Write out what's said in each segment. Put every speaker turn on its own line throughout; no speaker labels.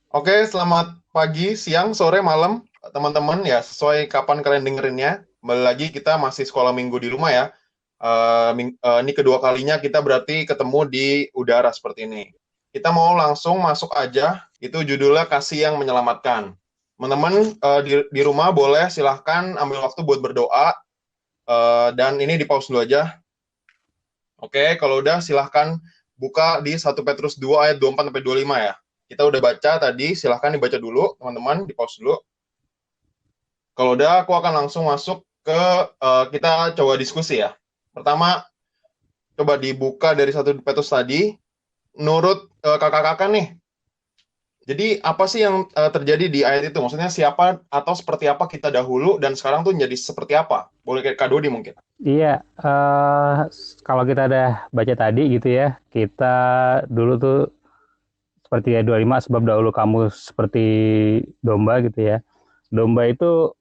Oke, selamat pagi, siang, sore, malam, teman-teman ya, sesuai kapan kalian dengerinnya. Kembali lagi kita masih sekolah minggu di rumah ya. Ini kedua kalinya kita berarti ketemu di udara seperti ini. Kita mau langsung masuk aja, itu judulnya Kasih yang Menyelamatkan. Teman-teman di rumah boleh silahkan ambil waktu buat berdoa, dan ini di pause dulu aja. Oke, kalau udah silahkan buka di 1 Petrus 2 ayat 24 sampai 25 ya. Kita udah baca tadi, silahkan dibaca dulu, teman-teman, di pause dulu. Kalau udah, aku akan langsung masuk ke kita coba diskusi ya. Pertama, coba dibuka dari 1 Petrus tadi. Menurut kakak-kakak nih, jadi apa sih yang terjadi di ayat itu? Maksudnya siapa atau seperti apa kita dahulu dan sekarang tuh jadi seperti apa? Boleh kayak Kak Dodi mungkin.
Iya, kalau kita udah baca tadi gitu ya, kita dulu tuh seperti ya 25 sebab dahulu kamu seperti domba gitu ya. Domba itu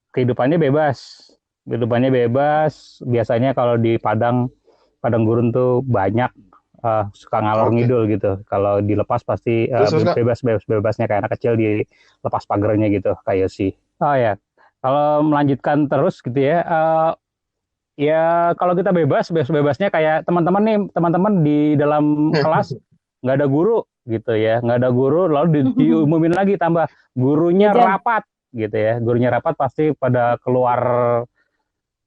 kehidupannya bebas. Kehidupannya bebas, biasanya kalau di padang padang gurun tuh banyak suka ngalor
Oke.
ngidul gitu. Kalau dilepas pasti
Terus Kak?
bebasnya kayak anak kecil dilepas pagernya gitu kayak sih. Oh ya, kalau melanjutkan terus gitu ya, ya kalau kita bebasnya kayak teman-teman nih, teman-teman di dalam kelas nggak ada guru gitu ya, nggak ada guru, lalu diumumin lagi tambah gurunya
Jajan.
rapat gitu ya, gurunya rapat pasti pada keluar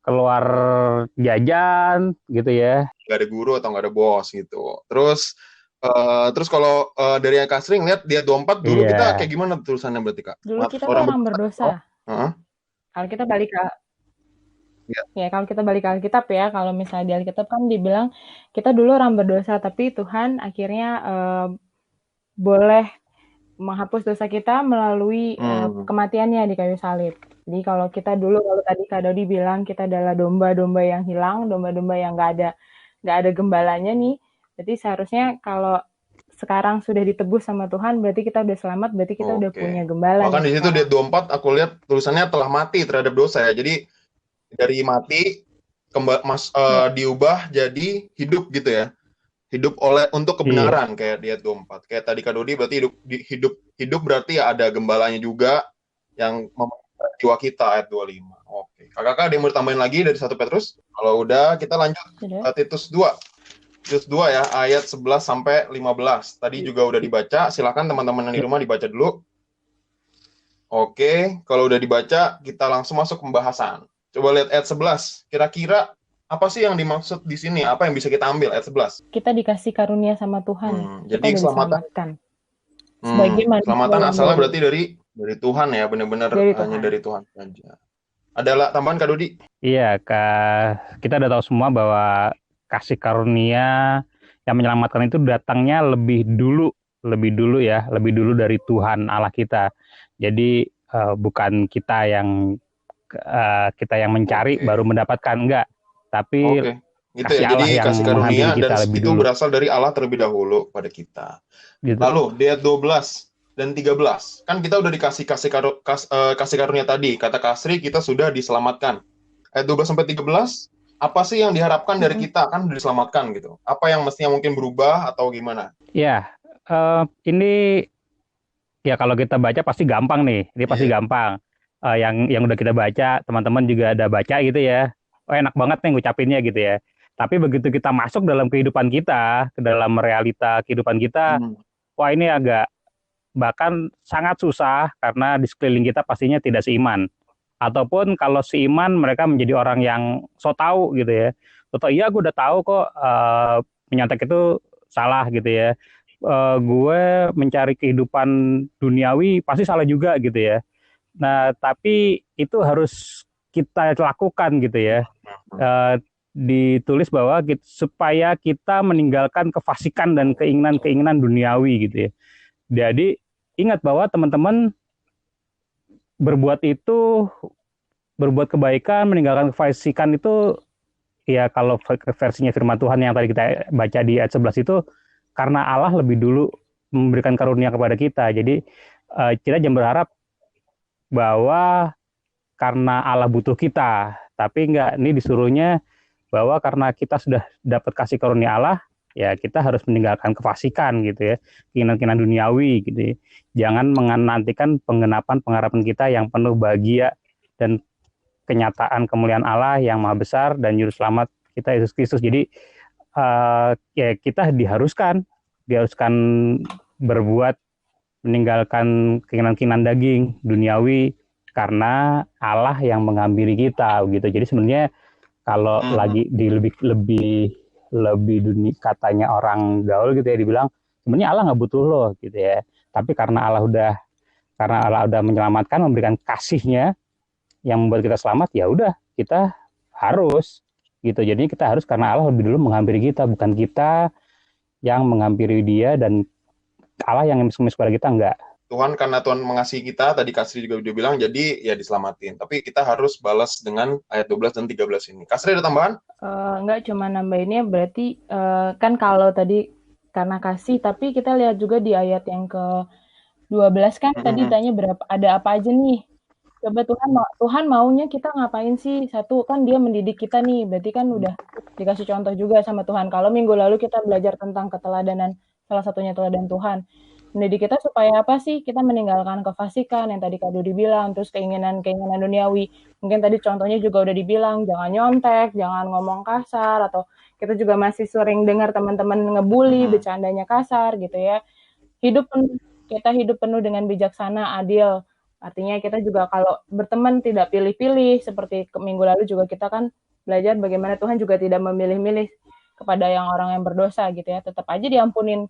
keluar jajan gitu ya.
Nggak ada guru atau nggak ada bos gitu. Terus kalau dari yang Kak Sri ngeliat dia 24 dulu kita
Iya,
kayak gimana tulisannya berarti Kak?
Dulu kita tuh
Orang
orang
berdosa.
berdosa.
Oh, heeh.
Kalau kita balik ke
Ya.
kalau kita balik ke Alkitab ya, kalau misalnya di Alkitab kan dibilang kita dulu orang berdosa, tapi Tuhan akhirnya boleh menghapus dosa kita melalui
Hmm.
kematiannya di kayu salib. Jadi kalau kita dulu, kalau tadi Kak Dodi bilang kita adalah domba-domba yang hilang, domba-domba yang nggak ada gembalanya nih. Berarti seharusnya kalau sekarang sudah ditebus sama Tuhan, berarti kita udah selamat, berarti kita udah punya
Oke.
gembala
Bahkan
nih
di situ dia
sekarang.
24 aku lihat tulisannya telah mati terhadap dosa ya. Jadi dari mati
Ya.
diubah jadi hidup gitu ya. Hidup untuk
iya,
kebenaran kayak dia 24. Kayak tadi Kak Dodi berarti hidup hidup berarti ya ada gembalanya juga yang memelihara jiwa kita ayat 25. Oke. Kakak-kakak ada yang mau tambahin lagi dari 1 Petrus? Kalau udah kita lanjut
Sudah.
ke Titus 2. Titus 2 ya, ayat 11 sampai 15. Tadi juga udah dibaca, silakan teman-teman yang di rumah dibaca dulu. Oke, kalau udah dibaca, kita langsung masuk pembahasan. Coba lihat ayat 11. Kira-kira apa sih yang dimaksud di sini? Apa yang bisa kita ambil ayat 11?
Kita dikasih karunia sama Tuhan. Kita
Jadi
udah
keselamatan.
diselamatkan. Sebagai manusia
Keselamatan
yang
asalnya
baru
berarti dari Tuhan ya, benar-benar
dari
hanya
Tuhan.
dari Tuhan saja. Ada tambahan Kak Dodi?
iya, kita udah tahu semua bahwa kasih karunia yang menyelamatkan itu datangnya lebih dulu dari Tuhan Allah kita. Jadi bukan kita yang mencari baru
Oke.
mendapatkan, enggak, tapi
Oke. Gitu ya.
kasih Allah
Jadi
yang
kasih
menghampiri
karunia dan
kita lebih
itu
dulu
berasal dari Allah terlebih dahulu pada kita.
gitu.
Lalu di ayat 12 dan 13. Kan kita udah dikasih kasih karunia tadi. Kata Kasri kita sudah diselamatkan. Ayat 12 sampai 13, apa sih yang diharapkan dari
Mm-mm.
kita kan diselamatkan gitu? Apa yang mestinya mungkin berubah atau gimana?
Ya, ini ya kalau kita baca pasti gampang nih, ini pasti
Iya.
gampang. Yang udah kita baca, teman-teman juga ada baca gitu ya. Oh, enak banget nih ngucapinnya gitu ya. Tapi begitu kita masuk dalam kehidupan kita, ke dalam realita kehidupan kita,
Hmm.
wah ini agak bahkan sangat susah karena di sekeliling kita pastinya tidak seiman. Ataupun kalau seiman mereka menjadi orang yang so tahu gitu ya. So tahu, iya gue udah tahu kok menyontek itu salah gitu ya. Gue mencari kehidupan duniawi pasti salah juga gitu ya. Nah, tapi itu harus kita lakukan gitu ya. Eh, Ditulis bahwa supaya kita meninggalkan kefasikan dan keinginan-keinginan duniawi gitu ya. Jadi ingat bahwa teman-teman berbuat itu, berbuat kebaikan, meninggalkan kefasikan itu, ya kalau versinya firman Tuhan yang tadi kita baca di ayat 11 itu, karena Allah lebih dulu memberikan karunia kepada kita. Jadi kita jangan berharap bahwa karena Allah butuh kita, tapi enggak, ini disuruhnya bahwa karena kita sudah dapat kasih karunia Allah, ya kita harus meninggalkan kefasikan gitu ya, keinginan-keinginan duniawi gitu ya. Jangan menantikan penggenapan pengharapan kita yang penuh bahagia dan kenyataan kemuliaan Allah yang maha besar dan juru selamat kita Yesus Kristus. Jadi ya kita diharuskan berbuat, meninggalkan keinginan-keinginan daging duniawi karena Allah yang menghampiri kita gitu. Jadi sebenarnya kalau lagi di lebih dunia, katanya orang gaul gitu ya, dibilang sebenarnya Allah nggak butuh lo gitu ya. Tapi karena Allah udah menyelamatkan, memberikan kasihnya yang membuat kita selamat, ya udah kita harus gitu. Jadi kita harus karena Allah lebih dulu menghampiri kita, bukan kita yang menghampiri dia, dan Allah yang ngemis-ngemis kepada kita, enggak.
Tuhan karena Tuhan mengasihi kita, tadi Kasri juga udah bilang, jadi ya diselamatin. Tapi kita harus balas dengan ayat 12 dan 13 ini. Kasri ada tambahan?
Enggak, cuma nambahinnya berarti kan kalau tadi karena kasih, tapi kita lihat juga di ayat yang ke-12 kan tadi tanya ada apa aja nih. Coba Tuhan maunya kita ngapain sih? Satu kan dia mendidik kita nih, berarti kan udah dikasih contoh juga sama Tuhan. Kalau minggu lalu kita belajar tentang keteladanan, salah satunya teladan Tuhan. Mendidik kita supaya apa sih? Kita meninggalkan kefasikan yang tadi Kak Dodi bilang, terus keinginan-keinginan duniawi. Mungkin tadi contohnya juga udah dibilang, jangan nyontek, jangan ngomong kasar, atau kita juga masih sering dengar teman-teman ngebully, bercandanya kasar gitu ya. Kita hidup penuh dengan bijaksana, adil. Artinya kita juga kalau berteman tidak pilih-pilih, seperti minggu lalu juga kita kan belajar bagaimana Tuhan juga tidak memilih-milih kepada orang yang berdosa gitu ya, tetap aja diampunin.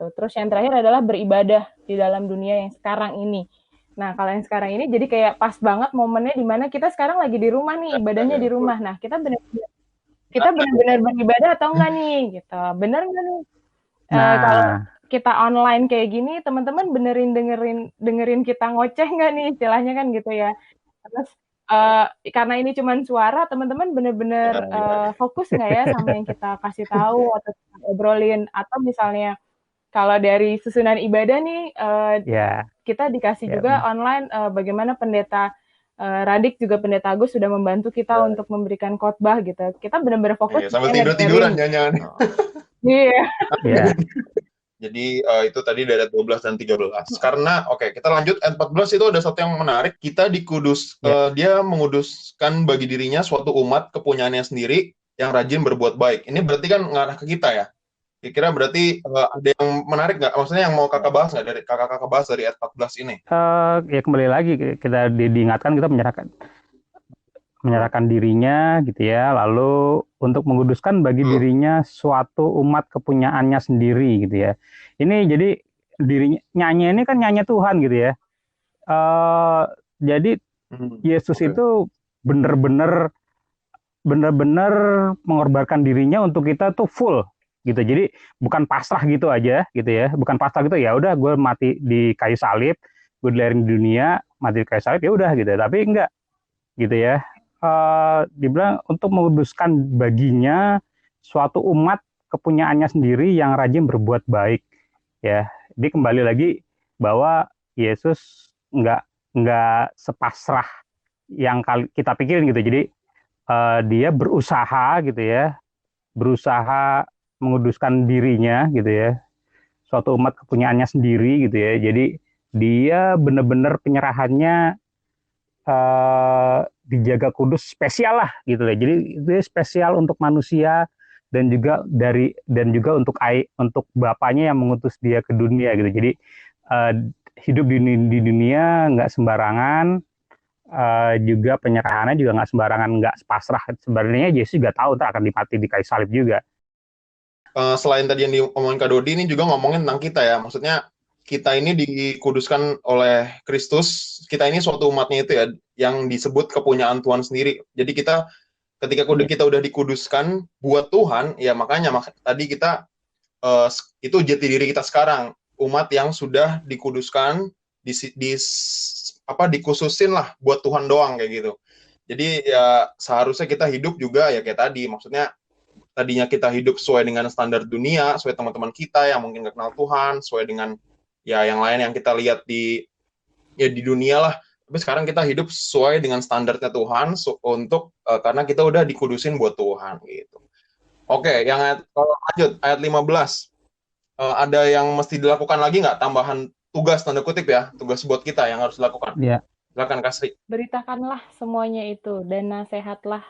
Terus yang terakhir adalah beribadah di dalam dunia yang sekarang ini. Nah, kalau yang sekarang ini jadi kayak pas banget momennya di mana kita sekarang lagi di rumah nih, ibadahnya di rumah. Nah, kita benar-benar beribadah atau enggak nih gitu. Benar enggak nih? Kalau kita online kayak gini, teman-teman dengerin kita ngoceh enggak nih, istilahnya kan gitu ya. Terus karena ini cuma suara, teman-teman benar-benar fokus nggak ya sama yang kita kasih tahu atau kita obrolin, atau misalnya kalau dari susunan ibadah nih, kita dikasih juga online bagaimana pendeta Radik juga pendeta Agus sudah membantu kita untuk memberikan khotbah gitu. Kita benar-benar fokus.
Sambil tidur-tiduran jangan-jangan.
Iya.
Jadi itu tadi dari ayat 12 dan 13. Karena kita lanjut ayat 14, itu ada satu yang menarik. Kita dia menguduskan bagi dirinya suatu umat kepunyaannya sendiri yang rajin berbuat baik. Ini berarti kan ngarah ke kita ya. Kira-kira berarti ada yang menarik nggak? Maksudnya yang mau kakak bahas nggak dari kakak bahas dari ayat 14 ini?
Ya kembali lagi kita diingatkan kita menyerahkan dirinya gitu ya, lalu untuk menguduskan bagi dirinya suatu umat kepunyaannya sendiri gitu ya. Ini jadi dirinya nyanyi ini kan nyanyi Tuhan gitu ya. Jadi Yesus itu benar-benar mengorbankan dirinya untuk kita tuh full gitu. Jadi bukan pasrah gitu aja gitu ya, bukan pasrah gitu ya udah gue mati di kayu salib, gue dilahirin di dunia, mati di kayu salib ya udah gitu. Tapi enggak gitu ya. Dibilang untuk menguduskan baginya suatu umat kepunyaannya sendiri yang rajin berbuat baik ya. Jadi kembali lagi bahwa Yesus enggak sepasrah yang kita pikirin gitu. Jadi dia berusaha gitu ya, berusaha menguduskan dirinya gitu ya, suatu umat kepunyaannya sendiri gitu ya. Jadi dia benar-benar penyerahannya dijaga kudus, spesial lah gitu ya. Jadi itu spesial untuk manusia dan juga untuk bapaknya yang mengutus dia ke dunia gitu. Jadi hidup di dunia nggak sembarangan, juga penyerahannya juga nggak sembarangan, nggak pasrah. Sebenarnya Yesus juga tahu akan dimati di kayu salib juga.
Selain tadi yang diomongin Kak Dodi, ini juga ngomongin tentang kita ya. Maksudnya kita ini dikuduskan oleh Kristus. Kita ini suatu umatnya itu ya, yang disebut kepunyaan Tuhan sendiri. Jadi ketika kita udah dikuduskan buat Tuhan, ya makanya tadi kita itu jati diri kita sekarang, umat yang sudah dikuduskan, dikhususin lah buat Tuhan doang kayak gitu. Jadi ya seharusnya kita hidup juga ya kayak tadi, maksudnya tadinya kita hidup sesuai dengan standar dunia, sesuai teman-teman kita yang mungkin gak kenal Tuhan, sesuai dengan ya yang lain yang kita lihat di dunia lah. Tapi sekarang kita hidup sesuai dengan standarnya Tuhan karena kita udah dikudusin buat Tuhan gitu. Oke, kalau lanjut ayat 15. Ada yang mesti dilakukan lagi nggak? Tambahan tugas tanda kutip ya, tugas buat kita yang harus dilakukan.
Iya.
Silakan Kasri.
Beritakanlah semuanya itu dan nasihatilah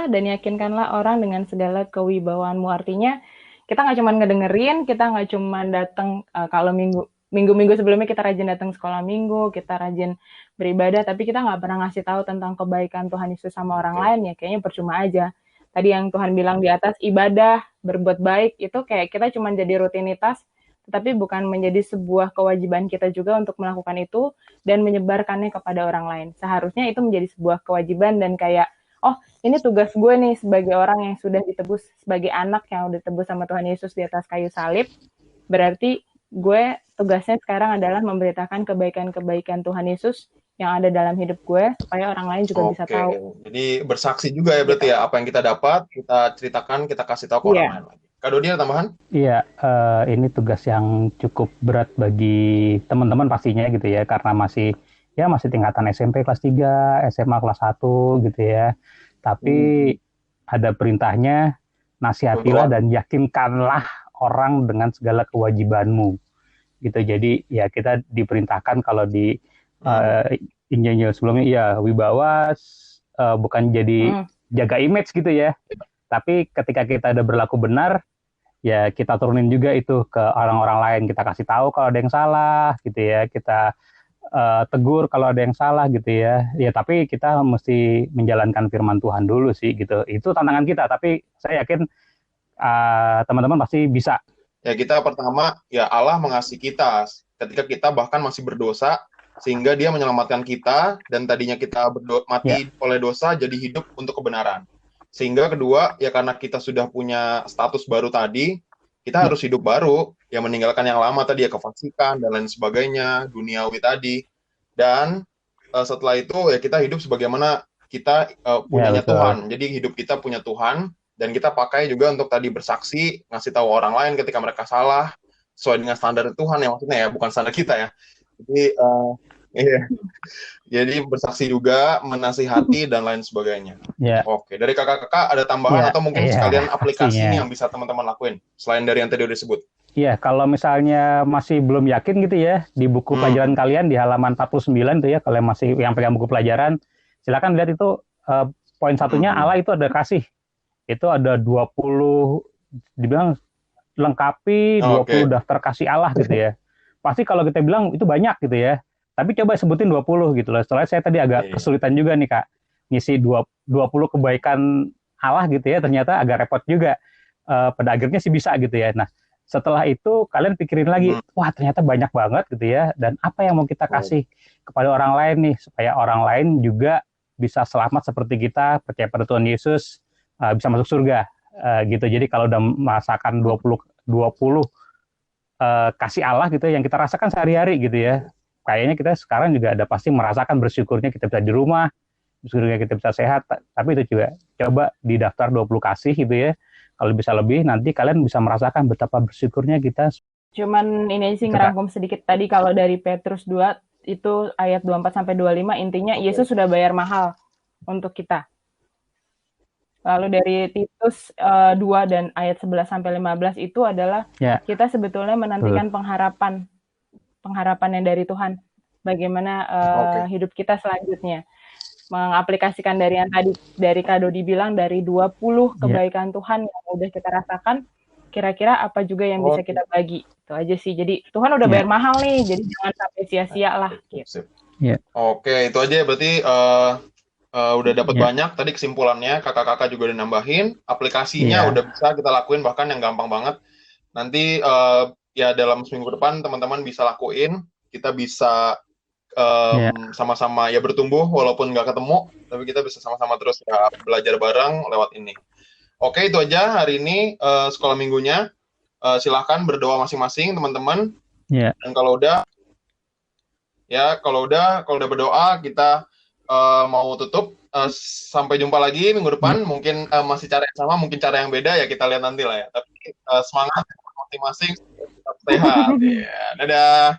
dan yakinkanlah orang dengan segala kewibawaanmu. Artinya kita nggak cuma ngedengerin, kita nggak cuma datang kalau minggu sebelumnya kita rajin datang sekolah minggu, kita rajin beribadah, tapi kita nggak pernah ngasih tahu tentang kebaikan Tuhan Yesus sama orang lain, ya kayaknya percuma aja. Tadi yang Tuhan bilang di atas, ibadah, berbuat baik, itu kayak kita cuma jadi rutinitas, tetapi bukan menjadi sebuah kewajiban kita juga untuk melakukan itu dan menyebarkannya kepada orang lain. Seharusnya itu menjadi sebuah kewajiban dan kayak, oh ini tugas gue nih sebagai orang yang sudah ditebus, sebagai anak yang udah ditebus sama Tuhan Yesus di atas kayu salib, berarti gue tugasnya sekarang adalah memberitakan kebaikan-kebaikan Tuhan Yesus yang ada dalam hidup gue supaya orang lain juga bisa tahu.
Jadi bersaksi juga ya berarti ya, apa yang kita dapat kita ceritakan, kita kasih tahu ke orang lain lagi. Kak Dodi ada tambahan?
Iya, ini tugas yang cukup berat bagi teman-teman pastinya gitu ya, karena masih tingkatan SMP kelas 3, SMA kelas 1 gitu ya. Tapi ada perintahnya, nasihatilah dan yakinkanlah orang dengan segala kewajibanmu. Gitu. Jadi ya kita diperintahkan kalau di Injil sebelumnya ya wibawa, bukan jadi jaga image gitu ya. Tapi ketika kita udah berlaku benar, ya kita turunin juga itu ke orang-orang lain. Kita kasih tahu kalau ada yang salah gitu ya. Kita tegur kalau ada yang salah gitu ya. Ya tapi kita mesti menjalankan firman Tuhan dulu sih gitu. Itu tantangan kita, tapi saya yakin teman-teman pasti bisa.
Ya kita pertama, ya Allah mengasihi kita ketika kita bahkan masih berdosa, sehingga dia menyelamatkan kita, dan tadinya kita mati oleh dosa, jadi hidup untuk kebenaran. Sehingga kedua, ya karena kita sudah punya status baru tadi, kita harus hidup baru, ya meninggalkan yang lama tadi, ya kefasikan, dan lain sebagainya, duniawi tadi. Dan setelah itu, ya kita hidup sebagaimana kita punyanya Tuhan. Jadi hidup kita punya Tuhan, dan kita pakai juga untuk tadi bersaksi, ngasih tahu orang lain ketika mereka salah, sesuai dengan standar Tuhan, ya maksudnya ya, bukan standar kita ya. Jadi, jadi bersaksi juga, menasihati, dan lain sebagainya. Oke, dari kakak-kakak ada tambahan atau mungkin sekalian aplikasi nih yang bisa teman-teman lakuin, selain dari yang tadi udah disebut?
Iya, kalau misalnya masih belum yakin gitu ya, di buku pelajaran kalian di halaman 49 tuh ya, kalau masih yang pegang buku pelajaran, silakan lihat itu poin satunya Allah itu ada kasih. Itu ada 20, dibilang lengkapi 20 daftar kasih Allah gitu ya. Pasti kalau kita bilang itu banyak gitu ya. Tapi coba sebutin 20 gitu loh. Soalnya saya tadi agak kesulitan juga nih Kak. Ngisi 20 kebaikan Allah gitu ya. Ternyata agak repot juga. Pada akhirnya sih bisa gitu ya. Nah, setelah itu kalian pikirin lagi. Wah ternyata banyak banget gitu ya. Dan apa yang mau kita kasih kepada orang lain nih. Supaya orang lain juga bisa selamat seperti kita. Percaya pada Tuhan Yesus. Bisa masuk surga. Gitu. Jadi kalau udah merasakan 20 kasih Allah gitu yang kita rasakan sehari-hari gitu ya. Kayaknya kita sekarang juga ada pasti merasakan bersyukurnya kita bisa di rumah, bersyukurnya kita bisa sehat, tapi itu juga coba di daftar 20 kasih gitu ya. Kalau bisa lebih nanti kalian bisa merasakan betapa bersyukurnya kita.
Cuman ini sih ngerangkum sedikit tadi kalau dari Petrus 2 itu ayat 24 sampai 25 intinya Yesus sudah bayar mahal untuk kita. Lalu dari Titus 2 dan ayat 11 sampai 15 itu adalah kita sebetulnya menantikan pengharapan yang dari Tuhan. Bagaimana hidup kita selanjutnya. Mengaplikasikan dari yang tadi dari Kak Dodi bilang dari 20 kebaikan Tuhan yang udah kita rasakan, kira-kira apa juga yang bisa kita bagi. Itu aja sih. Jadi Tuhan udah bayar mahal nih, jadi jangan sampai sia-sia lah gitu.
Oke, itu aja berarti udah dapat banyak tadi kesimpulannya, kakak-kakak juga udah nambahin, aplikasinya udah bisa kita lakuin bahkan yang gampang banget. Nanti ya dalam seminggu depan teman-teman bisa lakuin, kita bisa sama-sama ya bertumbuh walaupun nggak ketemu, tapi kita bisa sama-sama terus ya belajar bareng lewat ini. Oke, itu aja hari ini sekolah minggunya. Silahkan berdoa masing-masing teman-teman. Dan kalau udah berdoa kita mau tutup. Sampai jumpa lagi minggu depan. Mungkin masih cara yang sama, mungkin cara yang beda ya kita lihat nanti lah ya. Tapi semangat masing-masing, tetap sehat. Dadah.